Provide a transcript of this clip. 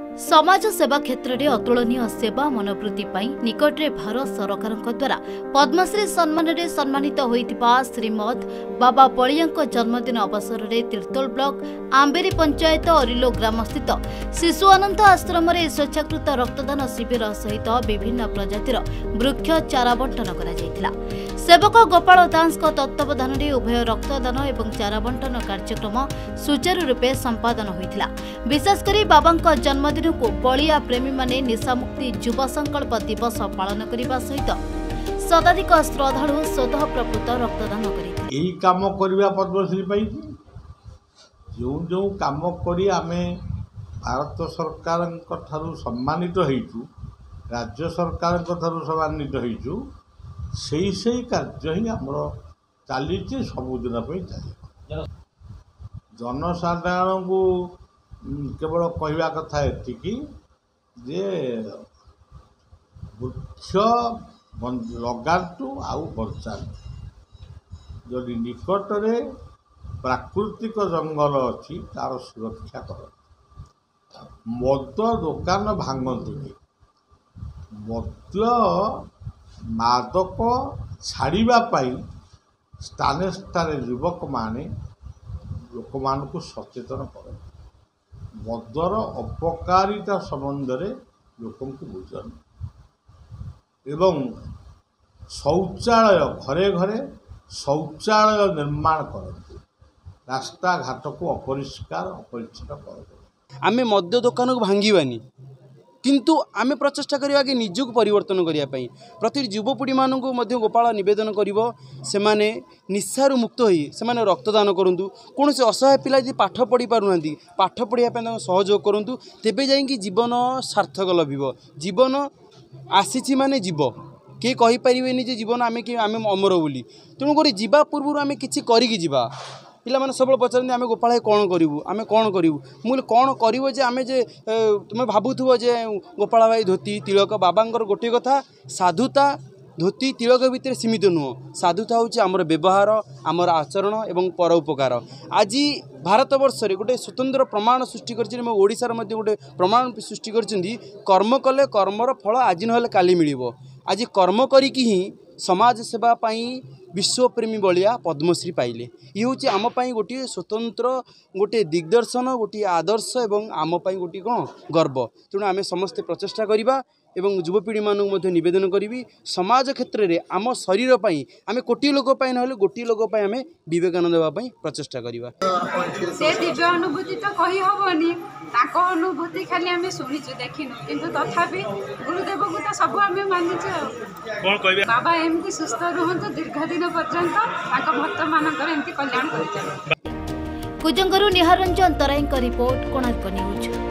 समाज सेवा क्षेत्र में अतुलनीय सेवा मनोवृत्ति निकटे भारत सरकार द्वारा पद्मश्री सम्मान में सम्मानित होइतिबा श्रीमद बाबा बलिया जन्मदिन अवसर में तिर्तोल ब्लॉक आंबेरी पंचायत अरिलो ग्राम स्थित शिशु अनंत आश्रम में स्वेच्छाकृत रक्तदान शिविर सहित विभिन्न प्रजातिर वृक्ष चारा बंटन करा सेवक गोपाल दास तत्वावधान में उभय रक्तदान और चारा बंटन कार्यक्रम सुचारू रूपे संपादन होइतिला। विशेषकर बाबा जन्मदिन को बलिया प्रेमी माने निशामुक्ति युवा संकल्प दिवस पालन करने सहित शताधिक श्रद्धालु स्वतः प्रभुत रक्तदान करी काम करवा पद्मश्री पाई जो जो काम करी आमे भारत सरकार सम्मानित होइचु राज्य सरकार सम्मानित होइचु से कार्य ही आमर चली सबुदिन चल जनसाधारण को केवल कहवा कथा एतिकी जे वृक्ष लगातु आउ बचातु जदि निकट में प्राकृतिक जंगल अच्छी तार सुरक्षा कर मद दुकान भांगतुनी मद मादक छाड़ापी स्थाने स्थाने युवक माने लोक मान को सचेतन कर मदर अपकारिता संबंध में लोक बुझन एवं शौचालय घरे घरे शौचालय निर्माण करते रास्ता घाट को अपरिष्कार अपरिच्छन्न कर आमे मद्य दुकान को भांगीबानी किंतु आमे प्रचेष्टा करिया कि निजक परिवर्तन करिया पई प्रति युवपीढ़ी मानू गोपाल नवेदन करिवो से माने निशारू मुक्त होई से माने रक्तदान करंतु कौन से असहाय पिला यदि पाठ पढ़ी पारुनांती पाठ पढ़िया पे सहयोग करंतु तेबे जाइंकी जीवन सार्थक लभिबो जीवन आसीची माने जीव के कहि परिबेनी जे जीवन आमे कि आमे अमर बोली तेणु करी जीवा पूर्व आमे किछि करिकि जीवा पिला माने सब पचारते आमे गोपाल कौन करूँ आमे कौन करूँ मुझे कौन कर जे आमे जे तुम्हें भावुव जे गोपाल भाई धोती तिलक बाबांकर गोटे कथा साधुता धोती तिलक भितर सीमित नुह साधुता हूँ आमर व्यवहार आमर आचरण एवं परोपकार आज भारत वर्ष रे गोटे स्वतंत्र प्रमाण सृष्टि कर गोटे प्रमाण सृष्टि कर कर्म कले कर्मर फल आज ना काली मिल आज कर्म करी समाज सेवा पाई विश्वप्रेमी बलिया पद्मश्री पाइले ये हूँ आम गोटे स्वतंत्र गोटे दिग्दर्शन गोटे आदर्श एवं आम गोटे कौन गर्व तेणु आम समस्ते प्रचेषा करवा एवं युवपीढ़ी मानक नवेदन करी समाज क्षेत्र में आम शरीर पर आम कोटी लोक ना गोटे लोक आम विवेकानंद देवाई प्रचेषा करवा से दिव्य अनुभूति तो कही हेनी अनुभूति खाली आम शुणीचु देखिनु किंतु तथापि गुरुदेव को तो सब आम मानिचु बाबा एमती सुस्थ रुहतु दीर्घ दिन पर्यंत भक्त मानकर एमती कल्याण कर कुजंगरू निहारंजन तराईंक रिपोर्ट कोणार्क न्यूज।